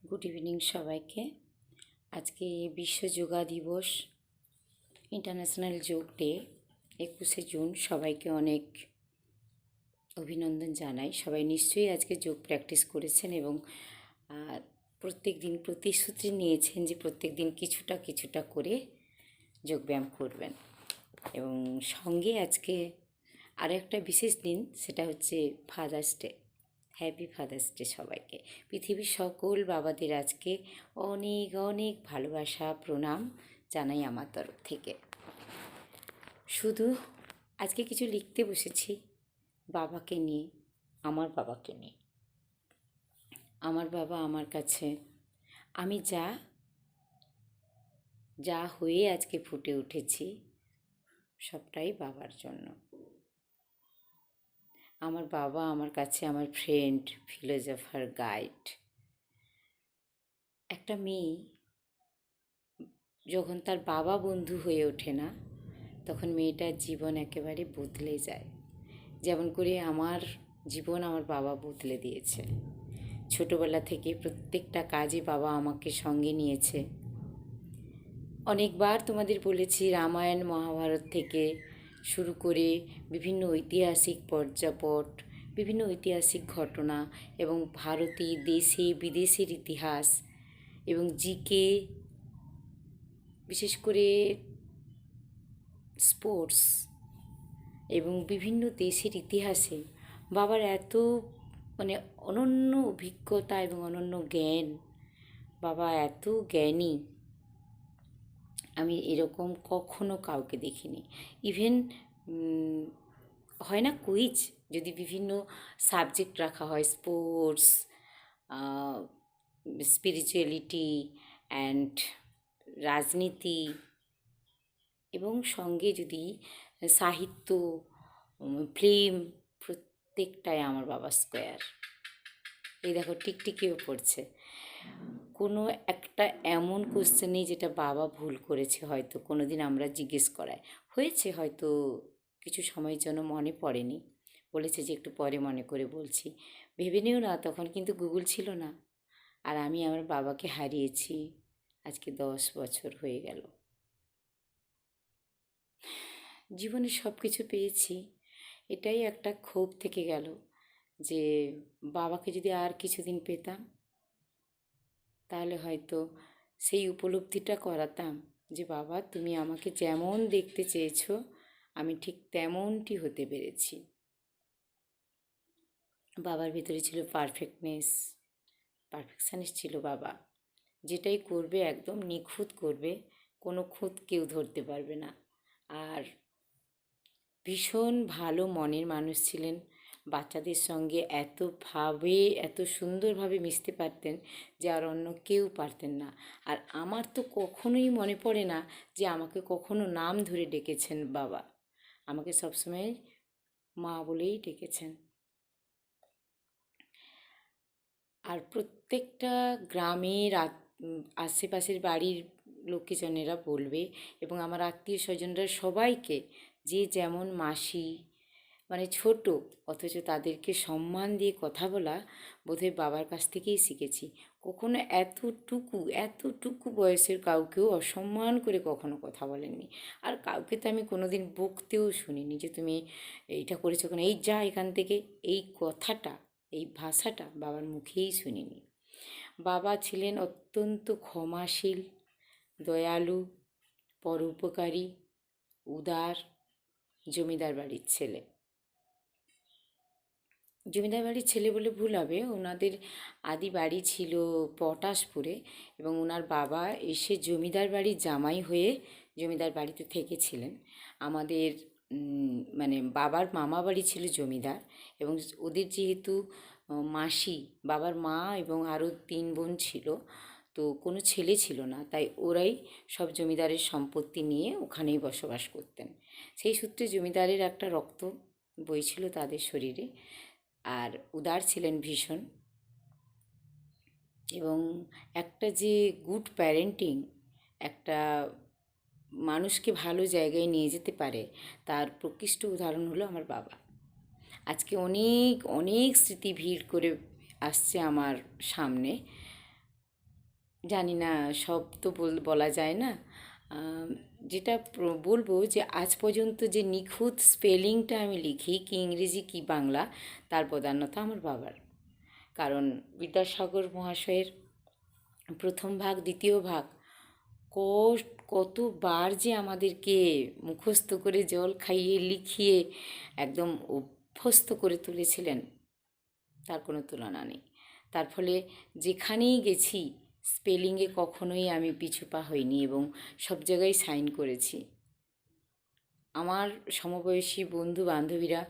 Good evening সবাইকে। আজকে বিশ্ব যোগা দিবস, ইন্টারন্যাশনাল যোগ ডে, 21শে জুন। সবাইকে অনেক অভিনন্দন জানাই। সবাই নিশ্চয়ই আজকে যোগ প্র্যাকটিস করেছেন এবং প্রত্যেক দিন প্রতিশ্রুতি নিয়েছেন যে প্রত্যেক দিন কিছুটা কিছুটা করে যোগব্যায়াম করবেন। এবং সঙ্গে আজকে আরও একটা বিশেষ দিন, সেটা হচ্ছে father's day. Happy father's day সবাইকে। পৃথিবীর সকল বাবাদের আজকে অনেক অনেক ভালোবাসা, প্রণাম জানাই আমার তরফ থেকে। শুধু আজকে কিছু লিখতে বসেছি বাবাকে নিয়ে, আমার বাবাকে নিয়ে। আমার বাবা আমার কাছে, আমি যা যা হয়ে আজকে ফুটে উঠেছি সবটাই বাবার জন্য। আমার বাবা আমার কাছে আমার ফ্রেন্ড, ফিলোজফার, গাইড। একটা মেয়ে যখন তার বাবা বন্ধু হয়ে ওঠে না, তখন মেয়েটার জীবন একেবারে বদলে যায়। যেমন করে আমার জীবন আমার বাবা বদলে দিয়েছে। ছোটোবেলা থেকে প্রত্যেকটা কাজে বাবা আমাকে সঙ্গে নিয়েছে। অনেকবার তোমাদের বলেছি, রামায়ণ মহাভারত থেকে শুরু করে বিভিন্ন ঐতিহাসিক পর্যাপট, বিভিন্ন ঐতিহাসিক ঘটনা এবং ভারতীয় দেশে বিদেশের ইতিহাস এবং জিকে, বিশেষ করে স্পোর্টস এবং বিভিন্ন দেশের ইতিহাসে বাবার এত অনন্য অভিজ্ঞতা এবং অনন্য জ্ঞান। বাবা এত জ্ঞানী, আমি এরকম কখনো কাউকে দেখিনি। ইভেন হয় না কুইজ, যদি বিভিন্ন সাবজেক্ট রাখা হয়, স্পোর্টস, স্পিরিচুয়ালিটি অ্যান্ড রাজনীতি, এবং সঙ্গে যদি সাহিত্য, ফিল্ম, প্রত্যেকটাই আমার বাবা স্কোয়ার। এই দেখো টিকটিকিও পড়ছে। কোনো একটা এমন কোশ্চেন নেই যেটা বাবা ভুল করেছে, হয়তো কোনো দিন আমরা জিজ্ঞেস করায় হয়েছে, হয়তো কিছু সময়ের জন্য মনে পড়েনি, বলেছে যে একটু পরে মনে করে বলছি। ভেবে নিও না, তখন কিন্তু গুগল ছিল না। আর আমি আমার বাবাকে হারিয়েছি আজকে 10 বছর হয়ে গেল। জীবনে সব কিছু পেয়েছি, এটাই একটা ক্ষোভ থেকে গেল যে বাবাকে যদি আর কিছুদিন পেতাম, তাহলে হয়তো সেই উপলব্ধিটা করাতাম যে বাবা, তুমি আমাকে যেমন দেখতে চেয়েছো আমি ঠিক তেমনটি হতে পেরেছি। বাবার ভিতরে ছিল পারফেকশনিস্ট ছিল বাবা। যেটাই করবে একদম নিখুঁত করবে, কোনো খুঁত কেউ ধরতে পারবে না। আর ভীষণ ভালো মনের মানুষ ছিলেন। বাচ্চাদের সঙ্গে এত সুন্দরভাবে মিশতে পারতেন যে আর অন্য কেউ পারতেন না। আর আমার তো কখনোই মনে পড়ে না যে আমাকে কখনো নাম ধরে ডেকেছেন বাবা। আমাকে সবসময় মা বলেই ডেকেছেন। আর প্রত্যেকটা গ্রামের আশেপাশের বাড়ির লোকজনেরা বলবে, এবং আমার আত্মীয় স্বজনরা সবাইকে, যে যেমন মাসি, ছোট অথচ তাদেরকে সম্মান দিয়ে কথা বলা বোধহয় বাবার কাছ থেকেই শিখেছি। কখনো এতটুকু বয়সের কাউকেও অসম্মান করে কখনো কথা বলেননি। আর কাউকে তো আমি কোনোদিন বকতেও শুনিনি যে তুমি এইটা করেছো কেন, এই যা এখান থেকে, এই কথাটা, এই ভাষাটা বাবার মুখেই শুনিনি। বাবা ছিলেন অত্যন্ত ক্ষমাশীল, দয়ালু, পরোপকারী, উদার, জমিদার বাড়ির ছেলে। জমিদার বাড়ির ছেলে বলে ভুল হবে, ওনাদের আদি বাড়ি ছিল পটাশপুরে, এবং ওনার বাবা এসে জমিদার বাড়ির জামাই হয়ে জমিদার বাড়িতে থেকেছিলেন। আমাদের বাবার মামা বাড়ি ছিল জমিদার, এবং ওদের যেহেতু মাসি, বাবার মা এবং আরও 3 বোন ছিল, তো কোনো ছেলে ছিল না, তাই ওরাই সব জমিদারের সম্পত্তি নিয়ে ওখানেই বসবাস করতেন। সেই সূত্রে জমিদারের একটা রক্ত বইছিল তাদের শরীরে। আর উদার ছিলেন ভীষণ। এবং একটা যে গুড প্যারেন্টিং একটা মানুষকে ভালো জায়গায় নিয়ে যেতে পারে, তার প্রকৃষ্ট উদাহরণ হলো আমার বাবা। আজকে অনেক অনেক স্মৃতি ভিড় করে আসছে আমার সামনে। জানি না, সব তো বলা যায় না। যেটা বলবো যে আজ পর্যন্ত যে নিখুঁত স্পেলিংটা আমি লিখি, কি ইংরেজি কি বাংলা, তার প্রধানতা আমার বাবার। কারণ বিদ্যাসাগর মহাশয়ের প্রথম ভাগ দ্বিতীয় ভাগ কতবার যে আমাদেরকে মুখস্থ করে জল খাইয়ে লিখিয়ে একদম অভ্যস্ত করে তুলেছিলেন, তার কোনো তুলনা নেই। তার ফলে যেখানেই গেছি স্পেলিংয়ে কখনোই আমি পিছু পা হইনি এবং সব জায়গায় সাইন করেছি। আমার সমবয়সী বন্ধু বান্ধবীরা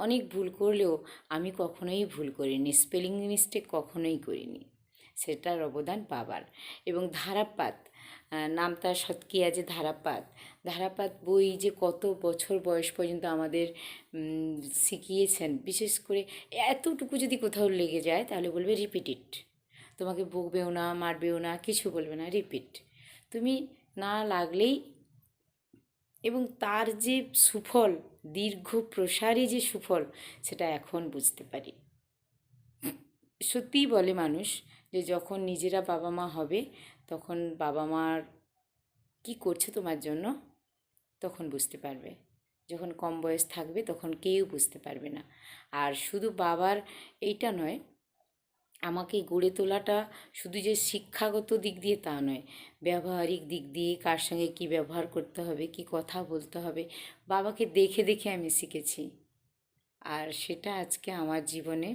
অনেক ভুল করলেও আমি কখনোই ভুল করিনি, স্পেলিং মিস্টেক কখনোই করিনি। সেটার অবদান বাবার। এবং ধারাপাত, নামতা সৎকিয়া যে ধারাপাত, ধারাপাত বই যে কত বছর বয়স পর্যন্ত আমাদের শিখিয়েছেন। বিশেষ করে এতটুকু যদি কোথাও লেগে যায় তাহলে বলবে রিপিট ইট। তোমাকে বকবেও না, মারবেও না, কিছু বলবে না, রিপিট। তুমি না লাগলেই, এবং তার যে সুফল, দীর্ঘ প্রসারী যে সুফল, সেটা এখন বুঝতে পারি। সত্যিই বলে মানুষ যে যখন নিজেরা বাবা মা হবে তখন বাবা মার কী করছে তোমার জন্য তখন বুঝতে পারবে। যখন কম বয়স থাকবে তখন কেউ বুঝতে পারবে না। আর শুধু বাবার এইটা নয়, আমাকে গড়ে তোলাটা শুধু যে শিক্ষাগত দিক দিয়ে তা নয়, ব্যবহারিক দিক দিয়ে কার সঙ্গে কী ব্যবহার করতে হবে, কী কথা বলতে হবে, বাবাকে দেখে দেখে আমি শিখেছি। আর সেটা আজকে আমার জীবনে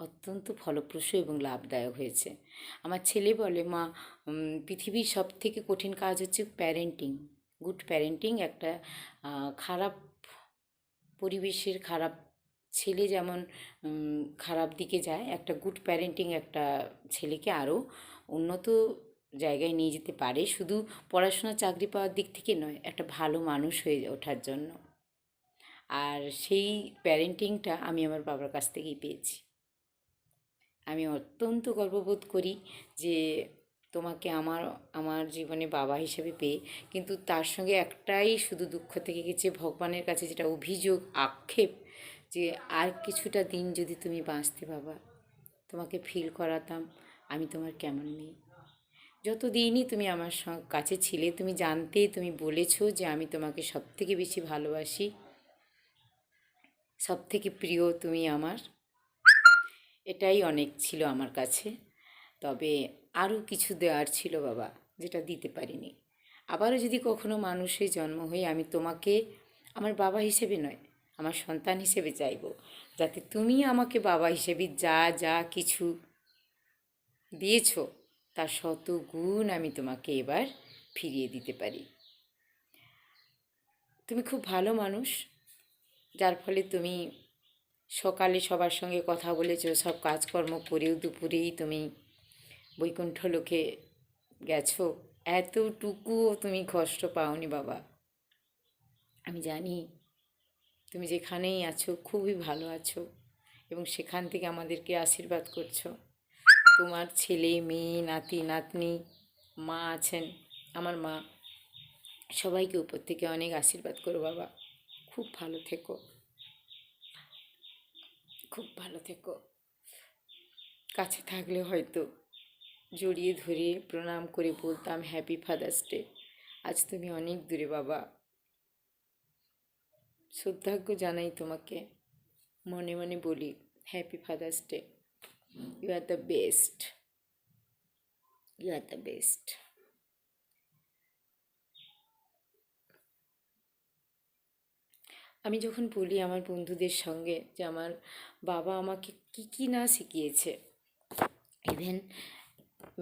অত্যন্ত ফলপ্রসূ এবং লাভদায়ক হয়েছে। আমার ছেলে বলে, মা, পৃথিবীর সবথেকে কঠিন কাজ হচ্ছে প্যারেন্টিং। গুড প্যারেন্টিং একটা খারাপ পরিবেশের খারাপ ছেলে যেমন খারাপ দিকে যায়, একটা গুড প্যারেন্টিং একটা ছেলেকে আরও উন্নত জায়গায় নিয়ে যেতে পারে, শুধু পড়াশোনা চাকরি পাওয়ার দিক থেকে নয়, একটা ভালো মানুষ হয়ে ওঠার জন্য। আর সেই প্যারেন্টিংটা আমি আমার বাবার কাছ থেকেই পেয়েছি। আমি অত্যন্ত গর্ববোধ করি যে তোমাকে আমার আমার জীবনে বাবা হিসেবে পেয়ে। কিন্তু তার সঙ্গে একটাই শুধু দুঃখ থেকে গেছে, ভগবানের কাছে যেটা অভিযোগ, আক্ষেপ, যে আর কিছুটা দিন যদি তুমি বাঁচতে বাবা, তোমাকে ফিল করাতাম আমি তোমার কেমন মেয়ে। যত দিনই তুমি আমার কাছে ছিলে, তুমি জানতে, তুমি বলেছো যে আমি তোমাকে সবথেকে বেশি ভালোবাসি, সবথেকে প্রিয় তুমি আমার। এটাই অনেক ছিল আমার কাছে। তবে আরও কিছু দেওয়ার ছিল বাবা, যেটা দিতে পারিনি। আবারও যদি কখনো মানুষের জন্ম হয়ে আমি তোমাকে আমার বাবা হিসেবে নয়, আমার সন্তান হিসেবে চাইব, যাতে তুমি আমাকে বাবা হিসেবে যা যা কিছু দিয়েছ তার শত গুণ আমি তোমাকে এবার ফিরিয়ে দিতে পারি। তুমি খুব ভালো মানুষ, যার ফলে তুমি সকালে সবার সঙ্গে কথা বলেছ, সব কাজকর্ম করেও দুপুরেই তুমি বৈকুণ্ঠ লোকে গেছো। এতটুকুও তুমি কষ্ট পাওনি বাবা। আমি জানি তুমি যেখানেই আছো খুবই ভালো আছো এবং সেখান থেকে আমাদেরকে আশীর্বাদ করছো। তোমার ছেলে মেয়ে নাতি নাতনি, মা আছেন, আমার মা, সবাইকে উপর থেকে অনেক আশীর্বাদ করো বাবা। খুব ভালো থেকো, খুব ভালো থেকো। কাছে থাকলে হয়তো জড়িয়ে ধরে প্রণাম করে বলতাম হ্যাপি ফাদার্স ডে। আজ তুমি অনেক দূরে বাবা, সৌভাগ্য জানাই তোমাকে, মনে মনে বলি happy father's day. You are the best, you are the best. আমি যখন বলি আমার বন্ধুদের সঙ্গে যে আমার বাবা আমাকে কী কী না শিখিয়েছে, ইভেন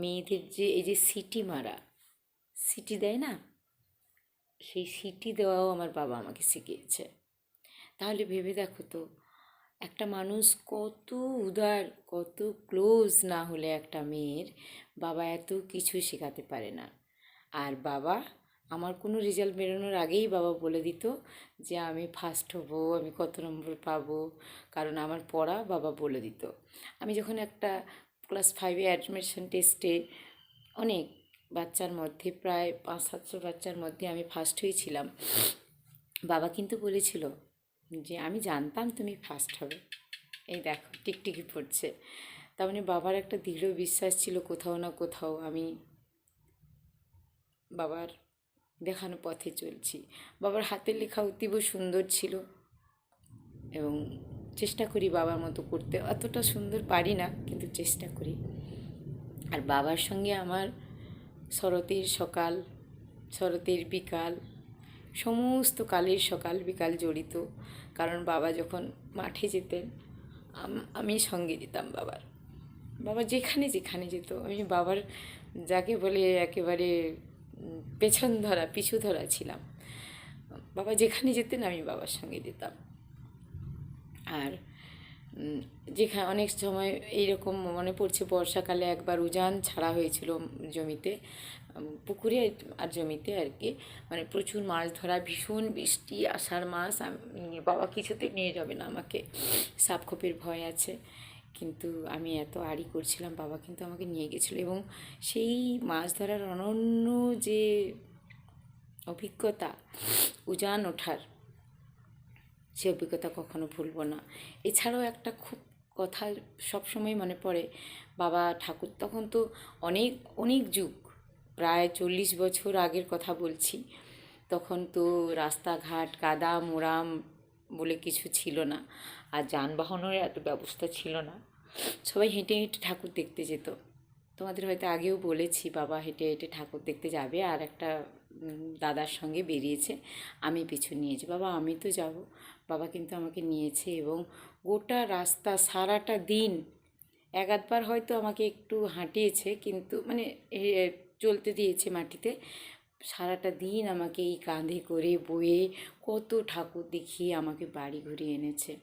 মেয়েদের যে এই যে সিটি মারা, সিটি দেয় না, সেই সিটি দেওয়াও আমার বাবা আমাকে শিখিয়েছে। তাহলে ভেবে দেখো তো, একটা মানুষ কত উদার, কত ক্লোজ না হলে একটা মেয়ের বাবা এত কিছু শেখাতে পারে না। আর বাবা, আমার কোনো রেজাল্ট বেরোনোর আগেই বাবা বলে দিত যে আমি ফার্স্ট হব, আমি কত নম্বর পাবো, কারণ আমার পড়া বাবা বলে দিত। আমি যখন একটা ক্লাস 5-এ অ্যাডমিশন টেস্টে অনেক বাচ্চার মধ্যে, প্রায় 500-700 বাচ্চার মধ্যে আমি ফার্স্ট হয়েছিলাম, বাবা কিন্তু বলেছিল যে আমি জানতাম তুমি ফার্স্ট হবে, এই দেখো টিকটিকি পড়ছে। তার মানে বাবার একটা দৃঢ় বিশ্বাস ছিল কোথাও না কোথাও আমি বাবার দেখানো পথে চলছি। বাবার হাতের লেখা অতীব সুন্দর ছিল এবং চেষ্টা করি বাবার মতো করতে। অতটা সুন্দর পারি না, কিন্তু চেষ্টা করি। আর বাবার সঙ্গে আমার শরতের সকাল, শরতের বিকাল, সমস্ত কালের সকাল বিকাল জড়িত। কারণ বাবা যখন মাঠে যেতেন আমি সঙ্গে যেতাম বাবার। বাবা যেখানে যেখানে যেত আমি বাবার, যাকে বলে একেবারে পেছন ধরা পিছু ধরা ছিলাম। বাবা যেখানে যেতেন আমি বাবার সঙ্গে যেতাম। আর যেখানে অনেক সময় এইরকম মনে পড়ছে, বর্ষাকালে একবার উজান ছাড়া হয়েছিল জমিতে, পুকুরে আর জমিতে আর কি, মানে প্রচুর মাছ ধরা, ভীষণ বৃষ্টি, আষাঢ় মাস। বাবা কিছুতেই নিয়ে যাবে না আমাকে, সাপখোপের ভয় আছে। কিন্তু আমি এত আড়ি করছিলাম, বাবা কিন্তু আমাকে নিয়ে গেছিলো। এবং সেই মাছ ধরার অনন্য যে অভিজ্ঞতা, উজান ওঠার, সে অভিজ্ঞতা কখনো ভুলবো না। এছাড়াও একটা খুব কথা সবসময় মনে পড়ে, বাবা ঠাকুর, তখন তো অনেক অনেক যুগ, প্রায় 40 বছর আগের কথা বলছি। তখন তো রাস্তাঘাট কাদা মোরাম বলে কিছু ছিল না, আর যানবাহনের এত ব্যবস্থা ছিল না। সবাই হেঁটে হেঁটে ঠাকুর দেখতে যেত। তোমাদের হয়তো আগেও বলেছি, বাবা হেঁটে হেঁটে ঠাকুর দেখতে যাবে, আর একটা দাদার সঙ্গে বেরিয়েছে, আমি পিছু নিয়েছি। বাবা আমি তো যাব, বাবা কিন্তু আমাকে নিয়েছে। এবং গোটা রাস্তা সারাটা দিন এক আধবার হয়তো আমাকে একটু হাঁটিয়েছে, কিন্তু মানে চলতে দিয়েছে মাটিতে। সারাটা দিন আমাকে এই কাঁধে করে বয়ে কত ঠাকুর দেখিয়ে আমাকে বাড়ি ঘুরিয়ে এনেছে।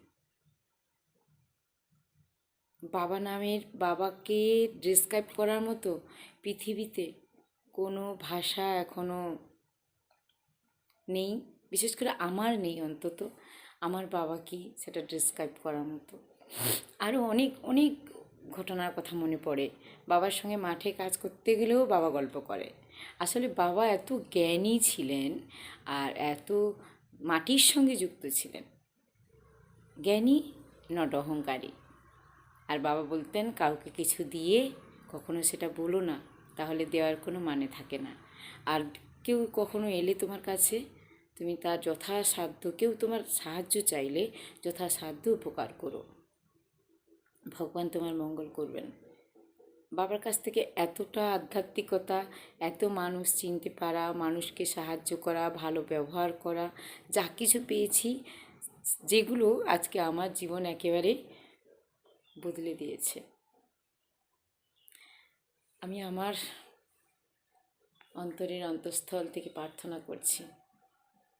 বাবা নামের, বাবাকে ডেসক্রাইব করার মতো পৃথিবীতে কোনো ভাষা এখনও নেই, বিশেষ করে আমার নেই অন্তত। আমার বাবাকে সেটা ডেসক্রাইব করার মতো। আরও অনেক অনেক ঘটনার কথা মনে পড়ে। বাবার সঙ্গে মাঠে কাজ করতে গেলেও বাবা গল্প করে। আসলে বাবা এত জ্ঞানী ছিলেন আর এত মাটির সঙ্গে যুক্ত ছিলেন, জ্ঞানী নট অহংকারী। আর বাবা বলতেন, কাউকে কিছু দিয়ে কখনো সেটা বলো না, তাহলে দেওয়ার কোনো মানে থাকে না। আর কেউ কখনো এলে তোমার কাছে, তুমি তার যথাসাধ্য, কেউ তোমার সাহায্য চাইলে যথাসাধ্য উপকার করো, ভগবান তোমার মঙ্গল করবেন। বাবার কাছ থেকে এতটা আধ্যাত্মিকতা, এত মানুষ চিনতে পারা, মানুষকে সাহায্য করা, ভালো ব্যবহার করা, যা কিছু পেয়েছি, যেগুলো আজকে আমার জীবন একেবারে বদলে দিয়েছে। আমি আমার অন্তরের অন্তঃস্থল থেকে প্রার্থনা করছি,